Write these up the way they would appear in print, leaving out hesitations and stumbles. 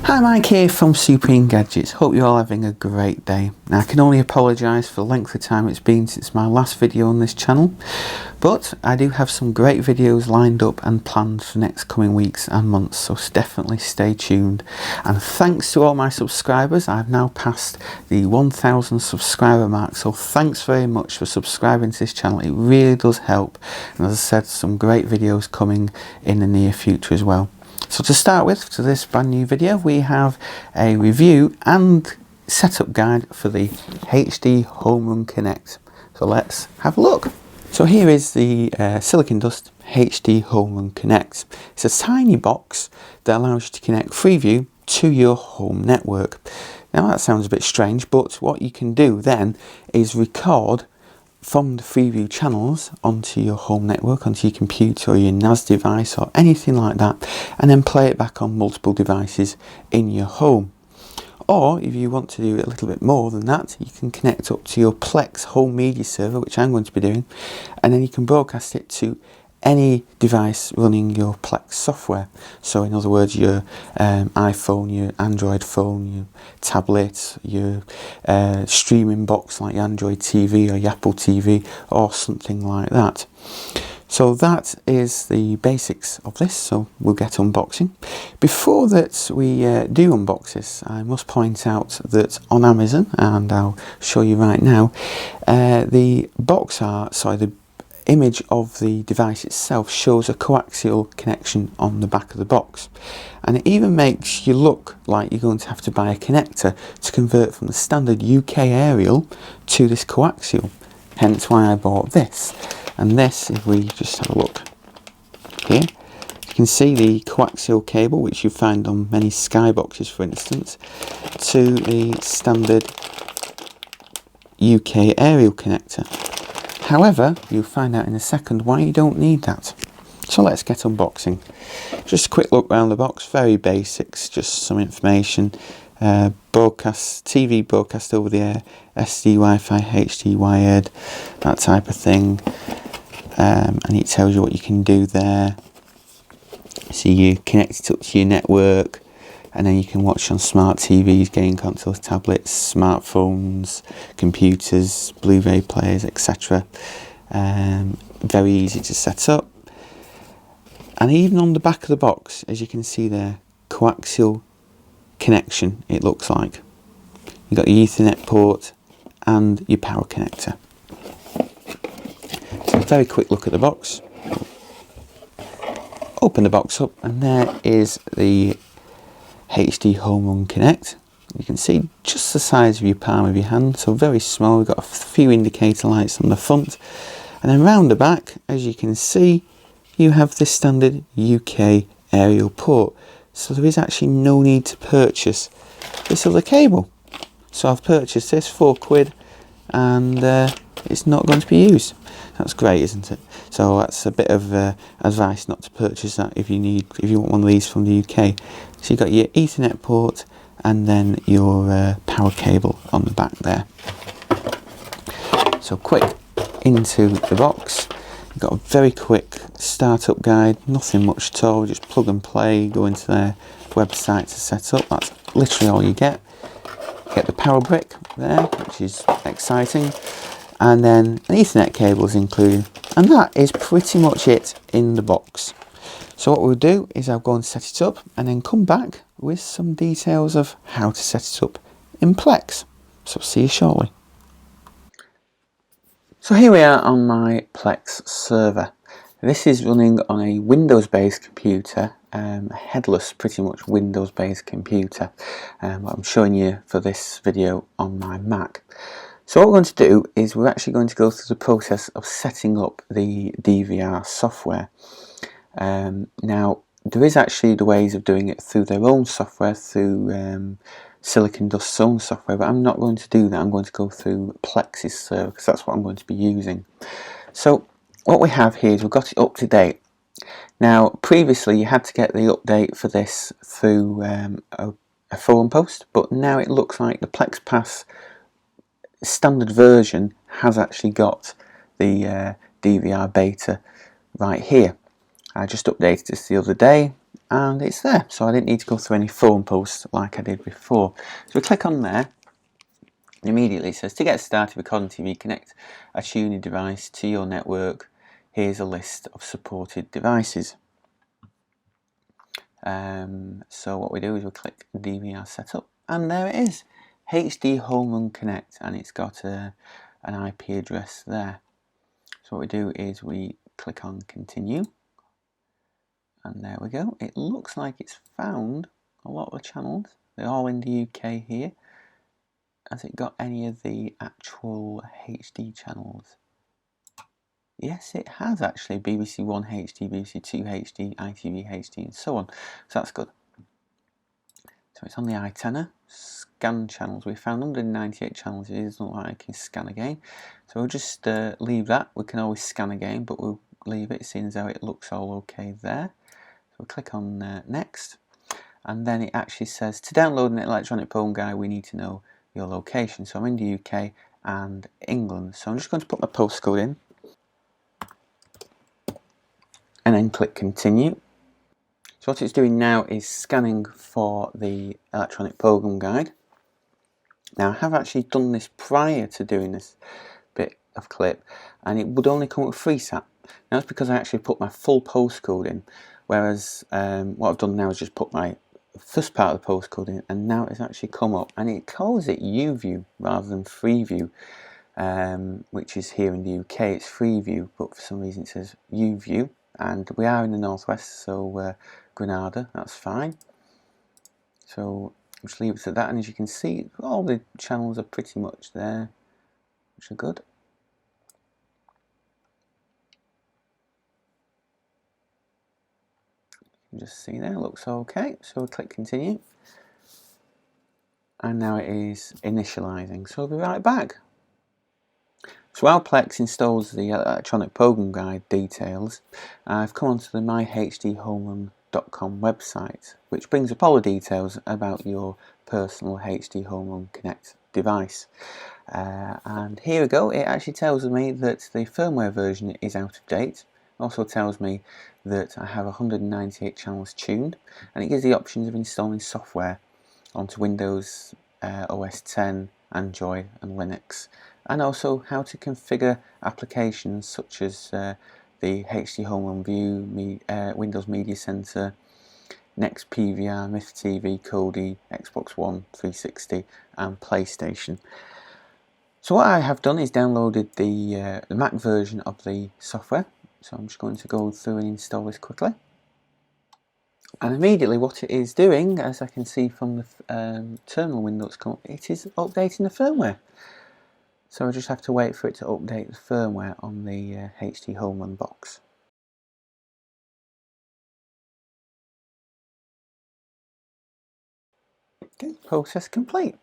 Hi, Mike here from SupremeGadgets. Hope you're all having a great day. Now, I can only apologise for the length of time it's been since my last video on this channel, but I do have some great videos lined up and planned for next coming weeks and months, so definitely stay tuned. And thanks to all my subscribers, I've now passed the 1000 subscriber mark, so thanks very much for subscribing to this channel. It really does help, and as I said, some great videos coming in the near future as well. So to start with, to this brand new video, we have a review and setup guide for the HD HomeRun Connect. So let's have a look. So here is the Silicon Dust HD HomeRun Connect. It's a tiny box that allows you to connect Freeview to your home network. Now that sounds a bit strange, but what you can do then is record from the Freeview channels onto your home network, onto your computer or your NAS device or anything like that, and then play it back on multiple devices in your home. Or if you want to do a little bit more than that, you can connect up to your Plex Home Media Server, which I'm going to be doing, and then you can broadcast it to any device running your Plex software. So in other words, your iPhone, your Android phone, your tablet, your streaming box like your Android TV or your Apple TV or something like that. So that is the basics of this, so we'll get unboxing. Before that we do unbox this, I must point out that on Amazon, and I'll show you right now, the image of the device itself shows a coaxial connection on the back of the box, and it even makes you look like you're going to have to buy a connector to convert from the standard UK aerial to this coaxial, hence why I bought this. And this, if we just have a look here, you can see the coaxial cable, which you find on many skyboxes for instance, to the standard UK aerial connector. However, you'll find out in a second why you don't need that. So let's get unboxing. Just a quick look around the box, very basics, just some information. Broadcast, TV broadcast over the air, SD Wi-Fi, HD wired, that type of thing. And it tells you what you can do there. So you connect it up to your network, and then you can watch on smart TVs, game consoles, tablets, smartphones, computers, Blu-ray players, etc. Very easy to set up. And even on the back of the box, as you can see there, coaxial connection it looks like. You've got your Ethernet port and your power connector. So a very quick look at the box. Open the box up, and there is the HD HomeRun Connect. You can see just the size of your palm of your hand, so very small. We've got a few indicator lights on the front, and then round the back, as you can see, you have this standard UK aerial port. So there is actually no need to purchase this other cable. So I've purchased this £4, and it's not going to be used. That's great, isn't it? So that's a bit of advice not to purchase that if you want one of these from the UK. So you've got your Ethernet port and then your power cable on the back there. So quick into the box. You've got a very quick startup guide, nothing much at all, just plug and play, go into their website to set up. That's literally all you get. You get the power brick there, which is exciting, and then an Ethernet cable is included, and that is pretty much it in the box. So what we'll do is I'll go and set it up and then come back with some details of how to set it up in Plex. So see you shortly. So here we are on my Plex server. This is running on a Windows-based computer, a headless, pretty much Windows-based computer. What I'm showing you for this video on my Mac. So what we're going to do is we're actually going to go through the process of setting up the DVR software. Now, there is actually the ways of doing it through their own software, through Silicon Dust's own software, but I'm not going to do that. I'm going to go through Plex's server because that's what I'm going to be using. So what we have here is we've got it up to date. Now, previously you had to get the update for this through a forum post, but now it looks like the Plex Pass standard version has actually got the DVR beta right here. I just updated this the other day, and it's there, so I didn't need to go through any phone posts like I did before. So we click on there, and immediately it says, to get started with Recording TV, connect a tuning device to your network. Here's a list of supported devices. So what we do is we click DVR setup, and there it is, HD HomeRun Connect, and it's got an IP address there. So what we do is we click on continue, and there we go. It looks like it's found a lot of the channels. They're all in the UK here. Has it got any of the actual HD channels? Yes, it has actually. BBC One HD, BBC Two HD, ITV HD, and so on. So that's good. So it's on the antenna. Scan channels. We found 198 channels. It doesn't look like I can scan again. So we'll just leave that. We can always scan again, but we'll leave it, seeing as how it looks all okay there. So we'll click on next. And then it actually says, to download an electronic program guide, we need to know your location. So I'm in the UK and England. So I'm just going to put my postcode in. And then click continue. So what it's doing now is scanning for the electronic program guide. Now I have actually done this prior to doing this bit of clip, and it would only come with FreeSat. Now that's because I actually put my full postcode in, whereas what I've done now is just put my first part of the postcode in, and now it's actually come up, and it calls it UView rather than Freeview, which is here in the UK. It's Freeview, but for some reason it says UView. And we are in the northwest, so Granada, that's fine. So just leave it at that, and as you can see, all the channels are pretty much there, which are good. You can just see there, looks okay. So we'll click continue, and now it is initializing. So we'll be right back. So while Plex installs the electronic program guide details, I've come onto the myhdhomerun.com website, which brings up all the details about your personal HD HomeRun Connect device. And here we go, it actually tells me that the firmware version is out of date. It also tells me that I have 198 channels tuned, and it gives the options of installing software onto Windows, OS 10, Android and Linux, and also how to configure applications such as the HD HomeRun View, Windows Media Center, Next PVR, Myth TV, Kodi, Xbox One, 360 and PlayStation. So what I have done is downloaded the Mac version of the software, so I'm just going to go through and install this quickly. And immediately what it is doing, as I can see from the terminal window that's come up, it is updating the firmware. So I just have to wait for it to update the firmware on the HD HomeRun box. Okay, process complete.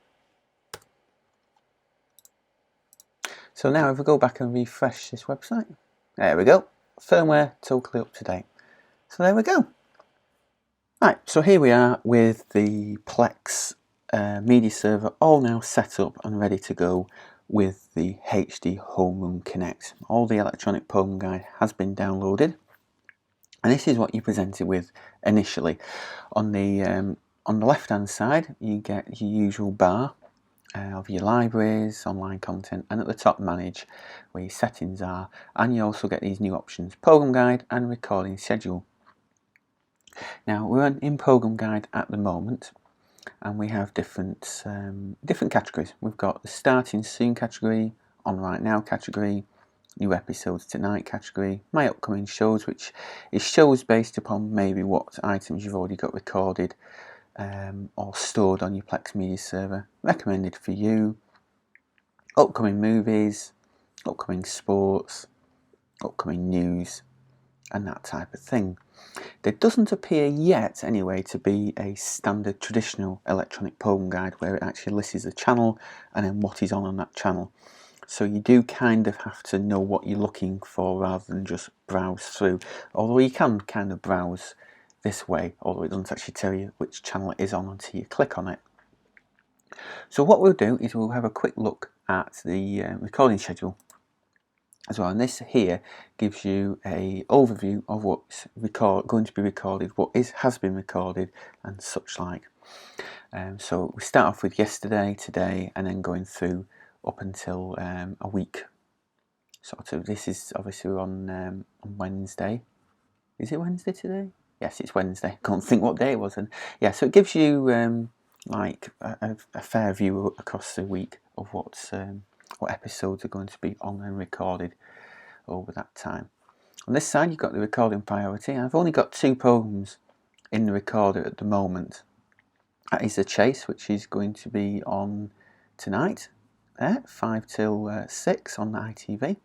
So now if we go back and refresh this website, there we go, firmware totally up to date. So there we go. Right, so here we are with the Plex Media Server all now set up and ready to go with the HD HomeRun Connect. All the electronic program guide has been downloaded, and this is what you're presented with initially. On the left hand side you get your usual bar of your libraries, online content, and at the top manage, where your settings are, and you also get these new options, program guide and recording schedule. Now we're in program guide at the moment, and we have different categories. We've got the starting soon category, on right now category, new episodes tonight category, my upcoming shows, which is shows based upon maybe what items you've already got recorded or stored on your Plex Media Server, recommended for you, upcoming movies, upcoming sports, upcoming news, and that type of thing. There doesn't appear yet, anyway, to be a standard traditional electronic program guide where it actually lists the channel and then what is on that channel. So you do kind of have to know what you're looking for rather than just browse through. Although you can kind of browse this way, although it doesn't actually tell you which channel it is on until you click on it. So what we'll do is we'll have a quick look at the recording schedule. as well. And this here gives you a overview of what's going to be recorded, what has been recorded, and such like. So we start off with yesterday, today, and then going through up until a week. Sort of. This is obviously on Wednesday. Is it Wednesday today? Yes, it's Wednesday. Can't think what day it was. And yeah, so it gives you like a fair view across the week of what episodes are going to be on and recorded over that time. On this side, you've got the recording priority. I've only got 2 programs in the recorder at the moment. That is The Chase, which is going to be on tonight, 5 till 6 on the ITV.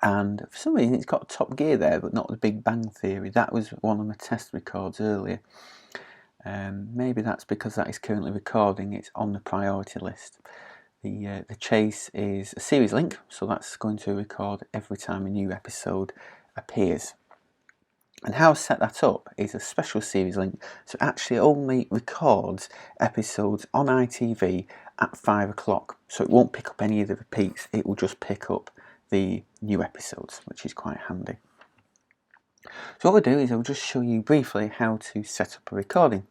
And for some reason it's got Top Gear there, but not The Big Bang Theory. That was one of my test records earlier. Maybe that's because that is currently recording. It's on the priority list. The Chase is a series link, so that's going to record every time a new episode appears. And how I set that up is a special series link, so it actually only records episodes on ITV at 5 o'clock. So it won't pick up any of the repeats, it will just pick up the new episodes, which is quite handy. So what we'll do is I'll just show you briefly how to set up a recording.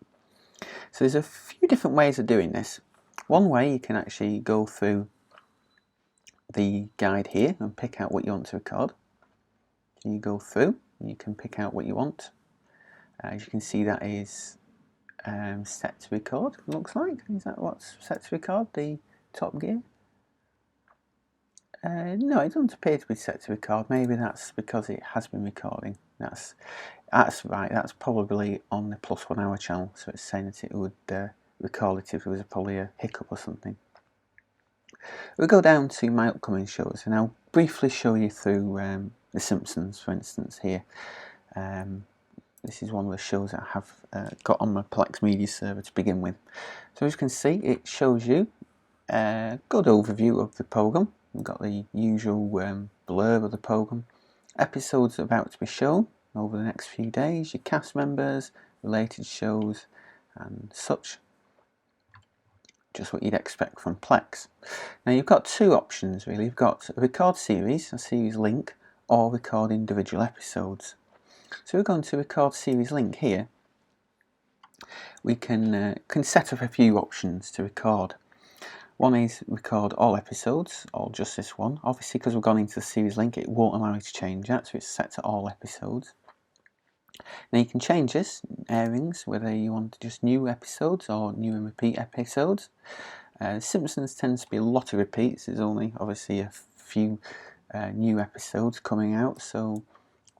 So there's a few different ways of doing this. One way, you can actually go through the guide here and pick out what you want to record. So you go through and you can pick out what you want. As you can see, that is set to record, looks like. Is that what's set to record, the Top Gear? No, it doesn't appear to be set to record. Maybe that's because it has been recording. That's right. That's probably on the +1 hour channel. So it's saying that it would record it if there was probably a hiccup or something. We'll go down to my upcoming shows, and I'll briefly show you through The Simpsons, for instance. Here, this is one of the shows that I have got on my Plex Media Server to begin with. So as you can see, it shows you a good overview of the program. We've got the usual blurb of the program, episodes about to be shown over the next few days, your cast members, related shows and such. Just what you'd expect from Plex. Now you've got 2 options really. You've got a record series, a series link, or record individual episodes. So we're going to record series link here. We can set up a few options to record. One is record all episodes, or just this one. Obviously, because we've gone into the series link, it won't allow you to change that, so it's set to all episodes. Now you can change this, airings, whether you want just new episodes or new and repeat episodes. Simpsons tends to be a lot of repeats. There's only obviously a few new episodes coming out, so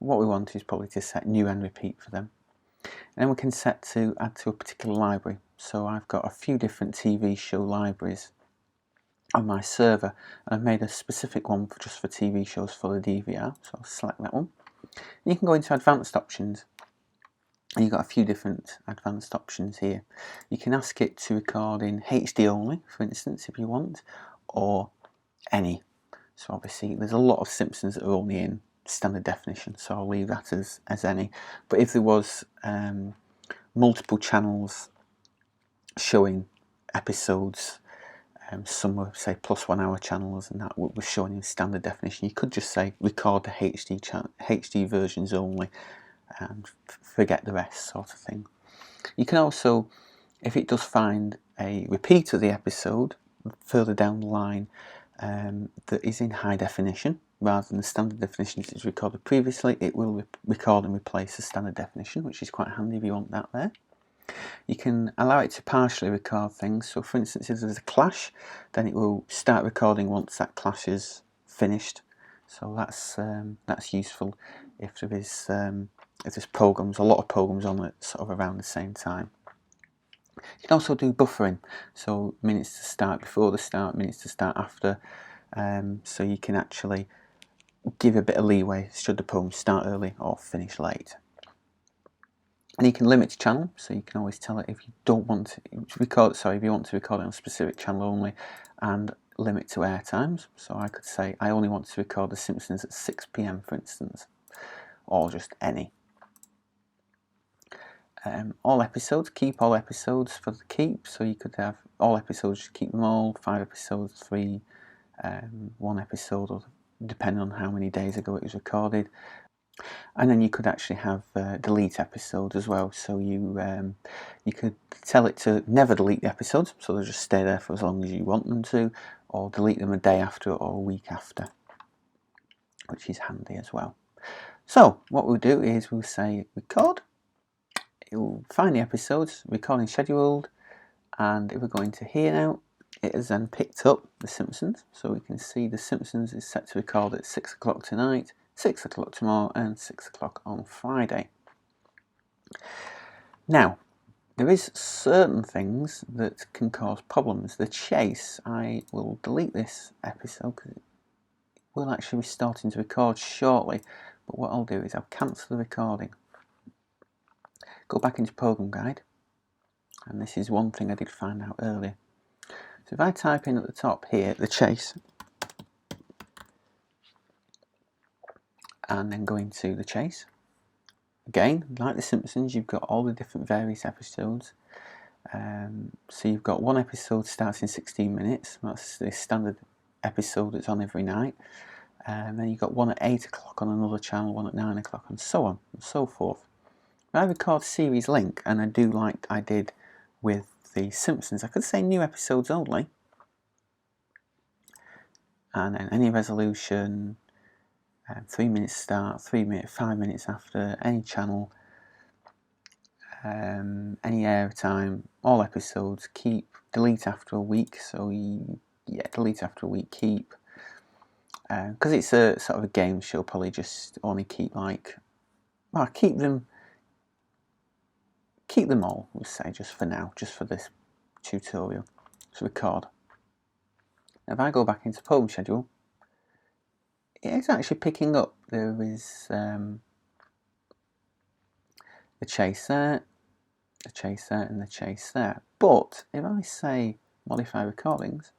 what we want is probably to set new and repeat for them. And then we can set to add to a particular library. So I've got a few different TV show libraries on my server, and I've made a specific one just for TV shows for the DVR, so I'll select that one. And you can go into advanced options, and you've got a few different advanced options here. You can ask it to record in HD only, for instance, if you want, or any. So obviously there's a lot of Simpsons that are only in standard definition, so I'll leave that as any. But if there was multiple channels showing episodes, some were say +1 hour channels, and that was showing in standard definition, you could just say record the HD versions only and forget the rest, sort of thing. You can also, if it does find a repeat of the episode further down the line that is in high definition rather than the standard definition that is recorded previously, it will record and replace the standard definition, which is quite handy if you want that there. You can allow it to partially record things. So for instance, if there's a clash, then it will start recording once that clash is finished. So that's useful if there is if there's programs, a lot of programs on it sort of around the same time. You can also do buffering, so minutes to start before the start, minutes to start after, so you can actually give a bit of leeway should the program start early or finish late. And you can limit channel, so you can always tell it if you don't want to record, if you want to record it on a specific channel only, and limit to air times. So I could say I only want to record The Simpsons at 6 PM, for instance, or just any. All episodes, keep all episodes for the keep, so you could have all episodes, just keep them all, 5 episodes, 3, 1 episode, or depending on how many days ago it was recorded. And then you could actually have delete episodes as well. So you could tell it to never delete the episodes, so they'll just stay there for as long as you want them to, or delete them a day after or a week after, which is handy as well. So what we'll do is we'll say record. It will find the episodes, recording scheduled, and if we're going to here now, it has then picked up The Simpsons. So we can see The Simpsons is set to record at 6 o'clock tonight, 6 o'clock tomorrow, and 6 o'clock on Friday. Now, there is certain things that can cause problems. The chase, I will delete this episode because it will actually be starting to record shortly. But what I'll do is I'll cancel the recording. Go back into Program Guide. And this is one thing I did find out earlier. So if I type in at the top here, the chase, and then go into the chase. Again, like The Simpsons, you've got all the different various episodes. So you've got one episode starts in 16 minutes. That's the standard episode that's on every night. Then you've got one at 8 o'clock on another channel, one at 9 o'clock, and so on and so forth. If I record series link, and I do like I did with The Simpsons, I could say new episodes only. And then any resolution, 3 minutes start, 5 minutes after, any channel, any airtime, all episodes, keep, delete after a week. So delete after a week, keep. Because it's a sort of a game show, probably just only keep keep them all, we'll say, just for now, just for this tutorial. So record. If I go back into program schedule, it's actually picking up. There is the chase there, the chase there, and the chase there. But if I say modify recordings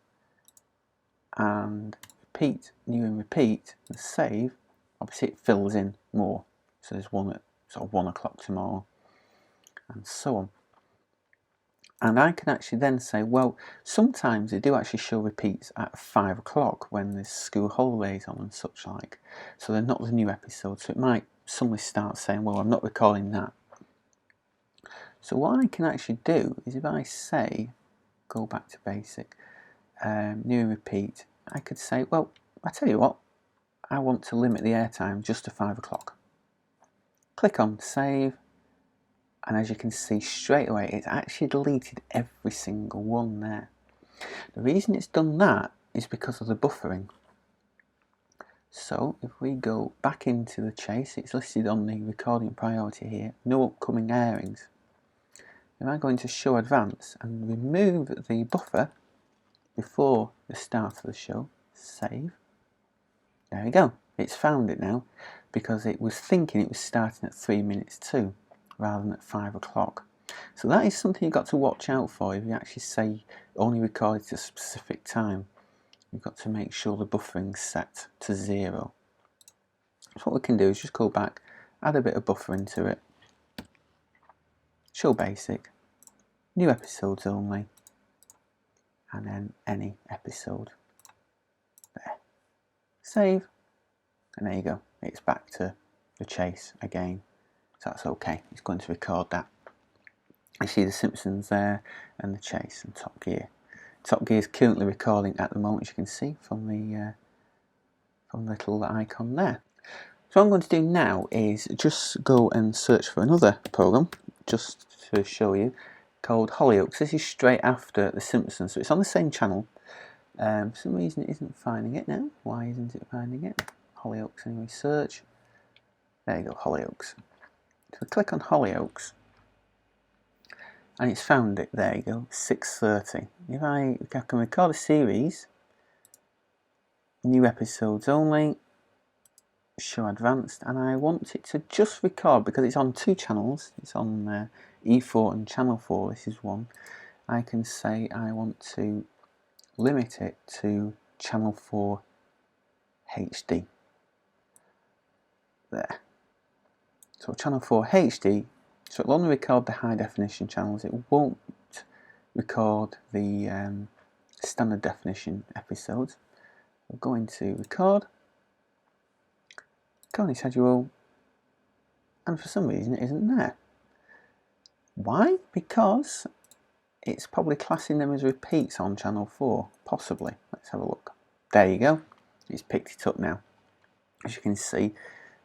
and repeat, new and repeat, and save, obviously it fills in more. So there's one at sort of 1 o'clock tomorrow, and so on. And I can actually then say, well, sometimes they do actually show repeats at 5 o'clock when there's school holidays on and such like. So they're not the new episodes. So it might suddenly start saying, well, I'm not recording that. So what I can actually do is if I say, go back to basic, new and repeat, I could say, well, I tell you what, I want to limit the airtime just to 5 o'clock. Click on save. And as you can see straight away, it's actually deleted every single one there. The reason it's done that is because of the buffering. So if we go back into the chase, it's listed on the recording priority here, no upcoming airings. If I go into show advance and remove the buffer before the start of the show, save, there we go. It's found it now because it was thinking it was starting at 3 minutes to. Rather than at 5 o'clock. So that is something you've got to watch out for. If you actually say only record at a specific time, you've got to make sure the buffering's set to 0. So what we can do is just go back, add a bit of buffer into it, show basic, new episodes only, and then any episode. There. Save, and there you go. It's back to the chase again. So that's okay, it's going to record that. You see The Simpsons there, and the chase, and Top Gear. Top Gear is currently recording at the moment, as you can see from the little icon there. So what I'm going to do now is just go and search for another program, just to show you, called Hollyoaks. This is straight after The Simpsons, so it's on the same channel. For some reason it isn't finding it now. Why isn't it finding it? Hollyoaks, anyway, search. There you go, Hollyoaks. So click on Hollyoaks, and it's found it. There you go, 6:30. If I can record a series, new episodes only, show advanced, and I want it to just record because it's on 2 channels. It's on E4 and channel 4. This is one. I can say I want to limit it to channel 4 HD. There. So channel 4 HD, so it'll only record the high definition channels. It won't record the standard definition episodes. We're going to record, Coney schedule, and for some reason it isn't there. Why? Because it's probably classing them as repeats on channel 4, possibly. Let's have a look. There you go, it's picked it up now. As you can see,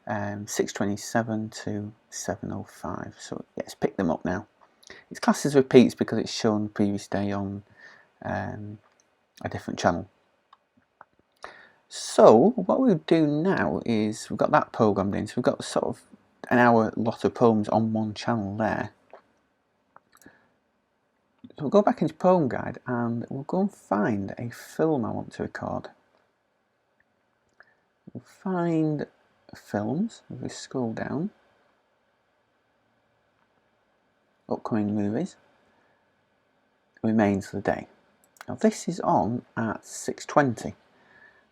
627 to 705, so yeah, it's picked them up now. It's classed as repeats because it's shown the previous day on a different channel. So what we'll do now is, we've got that programmed in, so we've got sort of an hour lot of poems on one channel there. So we'll go back into Poem Guide and we'll go and find a film I want to record. We'll find films, if we scroll down, upcoming movies, remains of the day. Now this is on at 6:20.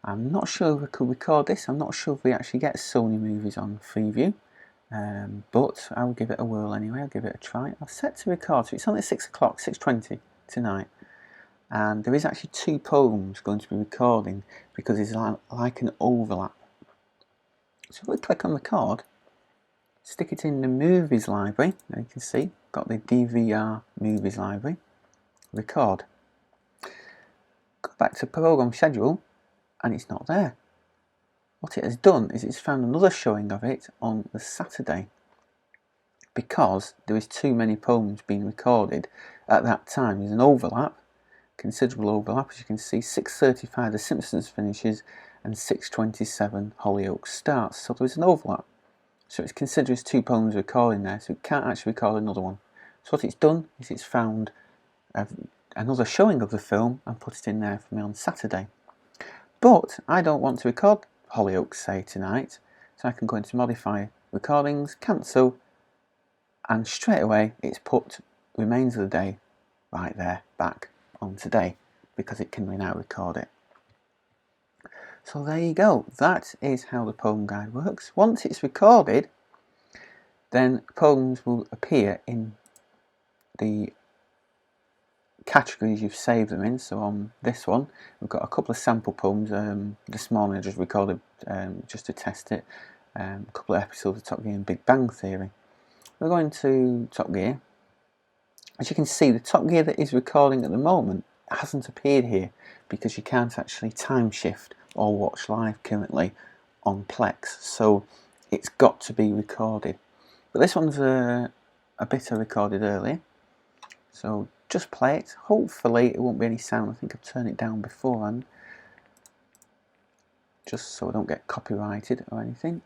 I'm not sure if we could record this, I'm not sure if we actually get Sony movies on Freeview, but I'll give it a whirl anyway, I'll give it a try. I've set to record, so it's on at 6 o'clock, 6:20 tonight. And there is actually 2 poems going to be recording because it's like an overlap. So if we click on record, stick it in the movies library, now you can see, got the DVR movies library, record. Go back to program schedule, and it's not there. What it has done is it's found another showing of it on the Saturday, because there is too many poems being recorded at that time. There's an overlap, considerable overlap, as you can see. 6:35 The Simpsons finishes and 6:27 Hollyoaks starts, so there is an overlap. So it's considered as 2 poems recording there, so it can't actually record another one. So what it's done is it's found another showing of the film and put it in there for me on Saturday. But I don't want to record Hollyoaks, say, tonight, so I can go into modify recordings, cancel, and straight away it's put remains of the day right there back on today, because it can now record it. So there you go, that is how the poem guide works. Once it's recorded, then poems will appear in the categories you've saved them in. So on this one we've got a couple of sample poems. This morning I just recorded just to test it, a couple of episodes of Top Gear and Big Bang Theory. We're going to Top Gear. As you can see, the Top Gear that is recording at the moment hasn't appeared here because you can't actually time shift or watch live currently on Plex, so it's got to be recorded. But this one's a bit I recorded earlier, so just play it. Hopefully it won't be any sound. I think I've turned it down beforehand, just so I don't get copyrighted or anything.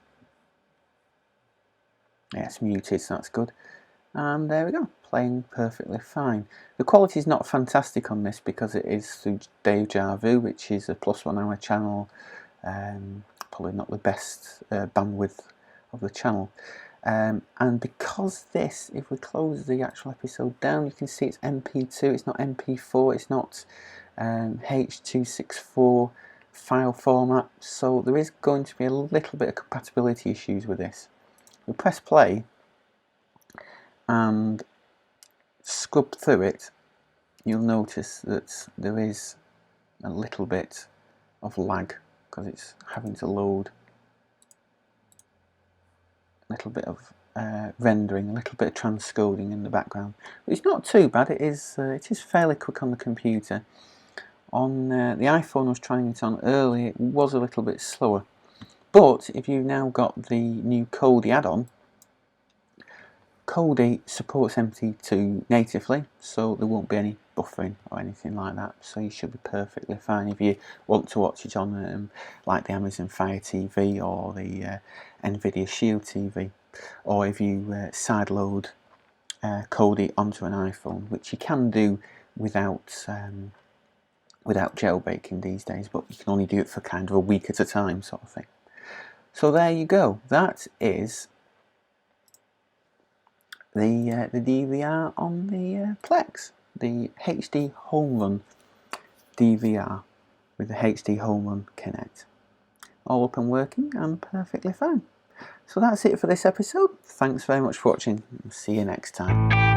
Yeah, it's muted, so that's good. And there we go, playing perfectly fine. The quality is not fantastic on this because it is through Deja Vu, which is a +1 hour channel, probably not the best bandwidth of the channel. And because this, if we close the actual episode down, you can see it's MP2, it's not MP4, it's not H.264 file format, so there is going to be a little bit of compatibility issues with this. We press play and scrub through it, you'll notice that there is a little bit of lag because it's having to load, a little bit of rendering, a little bit of transcoding in the background. But it's not too bad. It is fairly quick on the computer. On the iPhone I was trying it on earlier, it was a little bit slower. But if you've now got the new Kodi add-on, Kodi supports MT2 natively, so there won't be any buffering or anything like that, so you should be perfectly fine if you want to watch it on like the Amazon Fire TV or the Nvidia Shield TV, or if you sideload Kodi onto an iPhone, which you can do without jailbreaking these days, but you can only do it for kind of a week at a time sort of thing. So there you go, that is the DVR on the Plex, the HD HomeRun DVR with the HD HomeRun Connect. All up and working and perfectly fine. So that's it for this episode. Thanks very much for watching. See you next time.